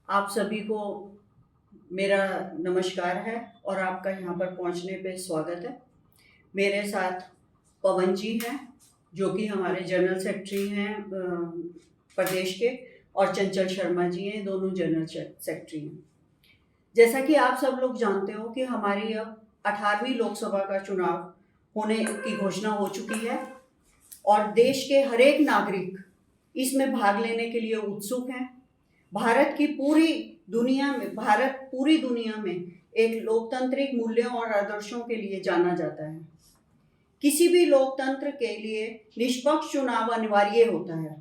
आप सभी को मेरा नमस्कार है और आपका यहाँ पर पहुँचने पे स्वागत है। मेरे साथ पवन जी हैं जो कि हमारे जनरल सेक्रेटरी हैं प्रदेश के, और चंचल शर्मा जी हैं, दोनों जनरल सेक्रेटरी हैं। जैसा कि आप सब लोग जानते हो कि हमारी अब 18वीं लोकसभा का चुनाव होने की घोषणा हो चुकी है और देश के हर एक नागरिक इसमें भाग लेने के लिए उत्सुक हैं। भारत पूरी दुनिया में एक लोकतांत्रिक मूल्यों और आदर्शों के लिए जाना जाता है। किसी भी लोकतंत्र के लिए निष्पक्ष चुनाव अनिवार्य होता है।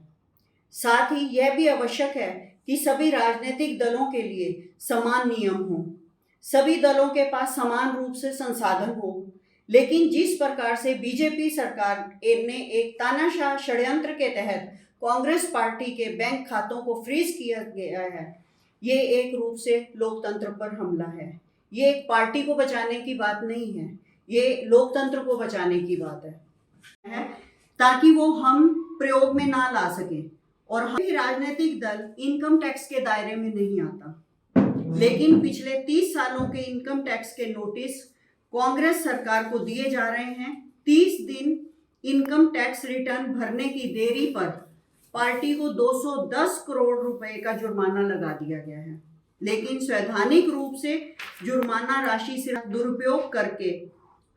साथ ही यह भी आवश्यक है कि सभी राजनीतिक दलों के लिए समान नियम हों, सभी दलों के पास समान रूप से संसाधन हो। लेकिन जिस प्रकार से बीजेपी सरकार ने एक तानाशाह षड्यंत्र के तहत कांग्रेस पार्टी के बैंक खातों को फ्रीज किया गया है, ये एक रूप से लोकतंत्र पर हमला है। ये एक पार्टी को बचाने की बात नहीं है, ये लोकतंत्र को बचाने की बात है ताकि वो हम प्रयोग में ना ला सके। और हम राजनीतिक दल इनकम टैक्स के दायरे में नहीं आता, लेकिन पिछले 30 सालों के इनकम टैक्स के नोटिस कांग्रेस सरकार को दिए जा रहे हैं। 30 दिन इनकम टैक्स रिटर्न भरने की देरी पर पार्टी को 210 करोड़ रुपए का जुर्माना लगा दिया गया है, लेकिन सैद्धांतिक रूप से जुर्माना राशि से दुरुपयोग करके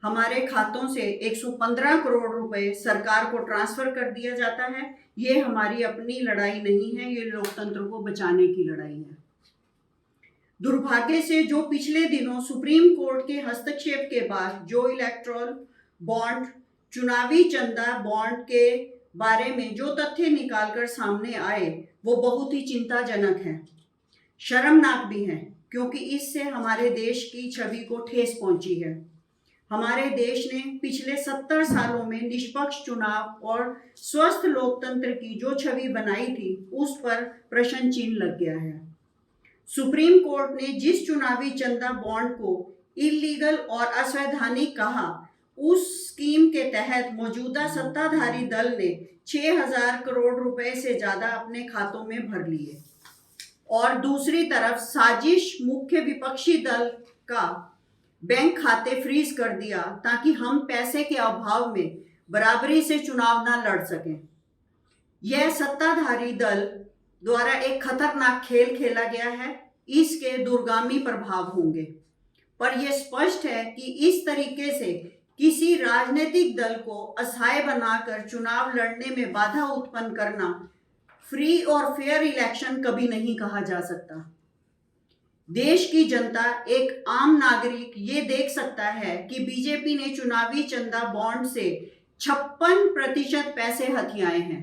हमारे खातों से 115 करोड़ रुपए सरकार को ट्रांसफर कर दिया जाता है। ये हमारी अपनी लड़ाई नहीं है, ये लोकतंत्र को बचाने की लड़ाई है। दुर्भाग्य से जो पिछले दिनों सुप्रीम कोर्ट के हस्तक्षेप के बाद जो इलेक्टोरल बॉन्ड, चुनावी चंदा बॉन्ड के बारे में जो तथ्य निकालकर सामने आए, वो बहुत ही चिंताजनक है, शर्मनाक भी है, क्योंकि इससे हमारे देश की छवि को ठेस पहुंची है। हमारे देश ने पिछले 70 सालों में निष्पक्ष चुनाव और स्वस्थ लोकतंत्र की जो छवि बनाई थी, उस पर प्रश्न चिन्ह लग गया है। सुप्रीम कोर्ट ने जिस चुनावी चंदा बॉन्ड को इलीगल और असंवैधानिक कहा, उस स्कीम के तहत मौजूदा सत्ताधारी दल ने 6,000 करोड़ रुपए से ज्यादा अपने खातों में भर लिए, और दूसरी तरफ साजिश मुख्य विपक्षी दल का बैंक खाते फ्रीज कर दिया ताकि हम पैसे के अभाव में बराबरी से चुनाव ना लड़ सकें। यह सत्ताधारी दल द्वारा एक खतरनाक खेल खेला गया है, इसके दूरगामी प्रभाव होंगे। पर यह स्पष्ट है कि इस तरीके से किसी राजनीतिक दल को असहाय बनाकर चुनाव लड़ने में बाधा उत्पन्न करना फ्री और फेयर इलेक्शन कभी नहीं कहा जा सकता। देश की जनता, एक आम नागरिक ये देख सकता है कि बीजेपी ने चुनावी चंदा बॉन्ड से 56% पैसे हथियाए हैं,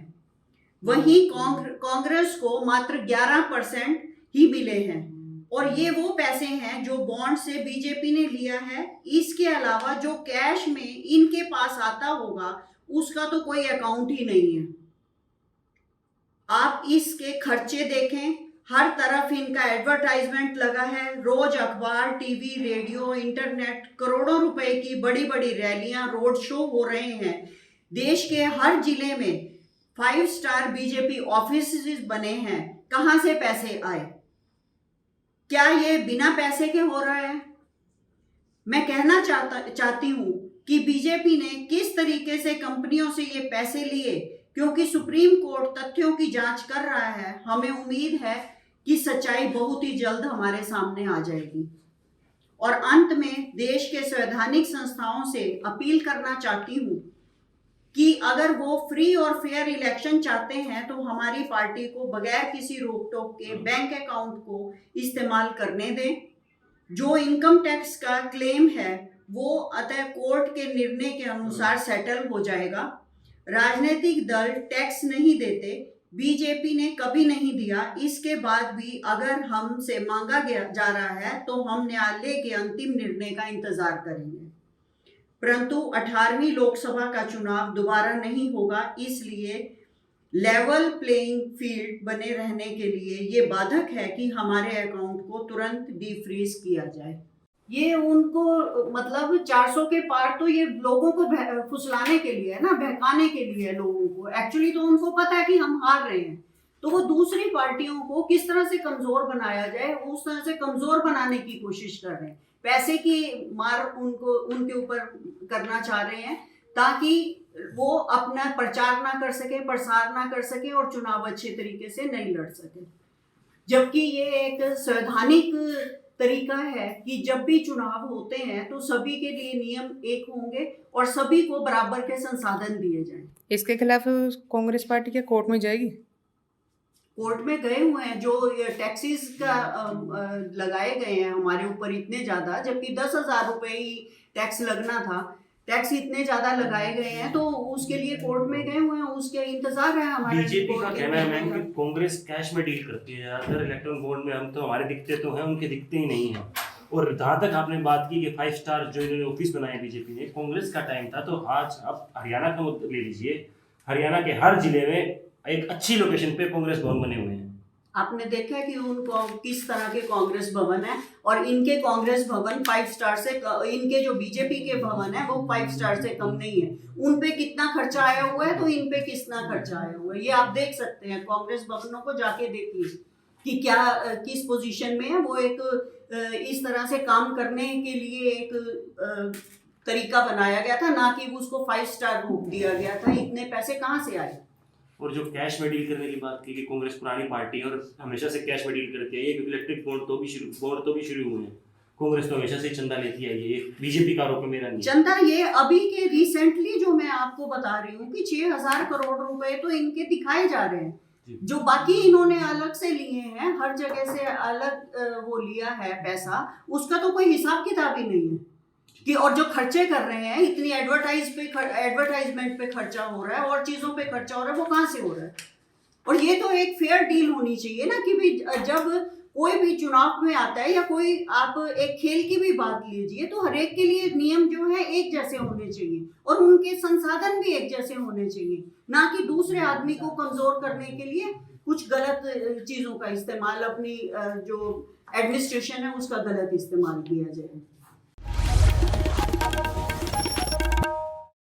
वहीं कांग्रेस को मात्र 11% ही मिले हैं, और ये वो पैसे हैं जो बॉन्ड से बीजेपी ने लिया है। इसके अलावा जो कैश में इनके पास आता होगा, उसका तो कोई अकाउंट ही नहीं है। आप इसके खर्चे देखें, हर तरफ इनका एडवर्टाइजमेंट लगा है। रोज अखबार, टीवी, रेडियो, इंटरनेट, करोड़ों रुपए की बड़ी बड़ी रैलियां, रोड शो हो रहे हैं। देश के हर जिले में 5 स्टार बीजेपी ऑफिस बने हैं। कहां से पैसे आए? क्या ये बिना पैसे के हो रहा है? मैं कहना चाहती हूं कि बीजेपी ने किस तरीके से कंपनियों से ये पैसे लिए, क्योंकि सुप्रीम कोर्ट तथ्यों की जांच कर रहा है। हमें उम्मीद है कि सच्चाई बहुत ही जल्द हमारे सामने आ जाएगी। और अंत में देश के संवैधानिक संस्थाओं से अपील करना चाहती हूं कि अगर वो फ्री और फेयर इलेक्शन चाहते हैं, तो हमारी पार्टी को बगैर किसी रोक टोक के बैंक अकाउंट को इस्तेमाल करने दें। जो इनकम टैक्स का क्लेम है, वो अतः कोर्ट के निर्णय के अनुसार सेटल हो जाएगा। राजनीतिक दल टैक्स नहीं देते, बीजेपी ने कभी नहीं दिया। इसके बाद भी अगर हमसे मांगा जा रहा है, तो हम न्यायालय के अंतिम निर्णय का इंतजार करेंगे। परंतु 18वीं लोकसभा का चुनाव दोबारा नहीं होगा, इसलिए लेवल प्लेइंग फील्ड बने रहने के लिए ये बाधक है कि हमारे अकाउंट को तुरंत डीफ्रीज किया जाए। ये उनको मतलब 400 के पार तो ये लोगों को फुसलाने के लिए है ना, बहकाने के लिए है लोगों को। एक्चुअली तो उनको पता है कि हम हार रहे हैं, तो वो दूसरी पार्टियों को किस तरह से कमजोर बनाया जाए, उस तरह से कमजोर बनाने की कोशिश कर रहे हैं। पैसे की मार उनको उनके ऊपर करना चाह रहे हैं ताकि वो अपना प्रचार ना कर सके, प्रसार ना कर सके और चुनाव अच्छे तरीके से नहीं लड़ सके। जबकि ये एक संवैधानिक तरीका है कि जब भी चुनाव होते हैं तो सभी के लिए नियम एक होंगे और सभी को बराबर के संसाधन दिए जाएं। इसके खिलाफ कांग्रेस पार्टी क्या कोर्ट में जाएगी? कोर्ट में गए हुए हैं, जो टैक्सीज का लगाए गए हैं हमारे ऊपर इतने ज्यादा, जबकि 10,000 रुपए ही टैक्स लगना था, टैक्स इतने ज्यादा लगाए गए हैं, तो उसके लिए कोर्ट में गए हुए हैं, उसके इंतजार है हमारे। बीजेपी का कहना है मैम कि कांग्रेस कैश में डील करती है ज्यादातर, इलेक्ट्रॉन बॉन्ड में हम तो हमारे दिखते तो हैं, उनके दिखते ही नहीं है। और जहाँ तक आपने बात की कि 5 स्टार जो इन्होंने ऑफिस बनाए बीजेपी ने, कांग्रेस का टाइम था, तो आज अब हरियाणा का मुद्दा ले लीजिए, हरियाणा के हर जिले में एक अच्छी लोकेशन पे कांग्रेस भवन बने हुए हैं। आपने देखा कि उनको किस तरह के कांग्रेस भवन है, और इनके कांग्रेस भवन 5 स्टार से, इनके जो बीजेपी के भवन है वो 5 स्टार से कम नहीं है। उन पे कितना खर्चा आया हुआ है तो इन पे कितना खर्चा आया हुआ है, ये आप देख सकते हैं। कांग्रेस भवनों को जाके देखिए कि क्या किस पोजीशन में है। वो एक इस तरह से काम करने के लिए एक तरीका बनाया गया था, ना कि उसको 5 स्टार रूप दिया गया था। इतने पैसे कहाँ से आए? और जो कैश में डील करने की बात की कि कांग्रेस पुरानी पार्टी है और हमेशा से कैश में डील करती है, क्योंकि इलेक्ट्रिक बोर्ड तो भी शुरू हुए हैं, कांग्रेस तो हमेशा से चंदा लेती है। ये बीजेपी का आरोप है, मेरा नहीं। चंदा ये अभी के रिसेंटली जो मैं आपको बता रही हूँ कि 6,000 करोड़ रुपए तो इनके दिखाए जा रहे हैं, जो बाकी इन्होंने अलग से लिए हैं, हर जगह से अलग वो लिया है पैसा, उसका तो कोई हिसाब किताब ही नहीं है कि। और जो खर्चे कर रहे हैं, इतनी एडवर्टाइजमेंट पे खर्चा हो रहा है और चीजों पे खर्चा हो रहा है, वो कहाँ से हो रहा है? और ये तो एक फेयर डील होनी चाहिए ना कि भाई जब कोई भी चुनाव में आता है या कोई आप एक खेल की भी बात लीजिए, तो हर एक के लिए नियम जो है एक जैसे होने चाहिए और उनके संसाधन भी एक जैसे होने चाहिए, ना कि दूसरे आदमी को कमजोर करने के लिए कुछ गलत चीजों का इस्तेमाल, अपनी जो एडमिनिस्ट्रेशन है उसका गलत इस्तेमाल किया जाए।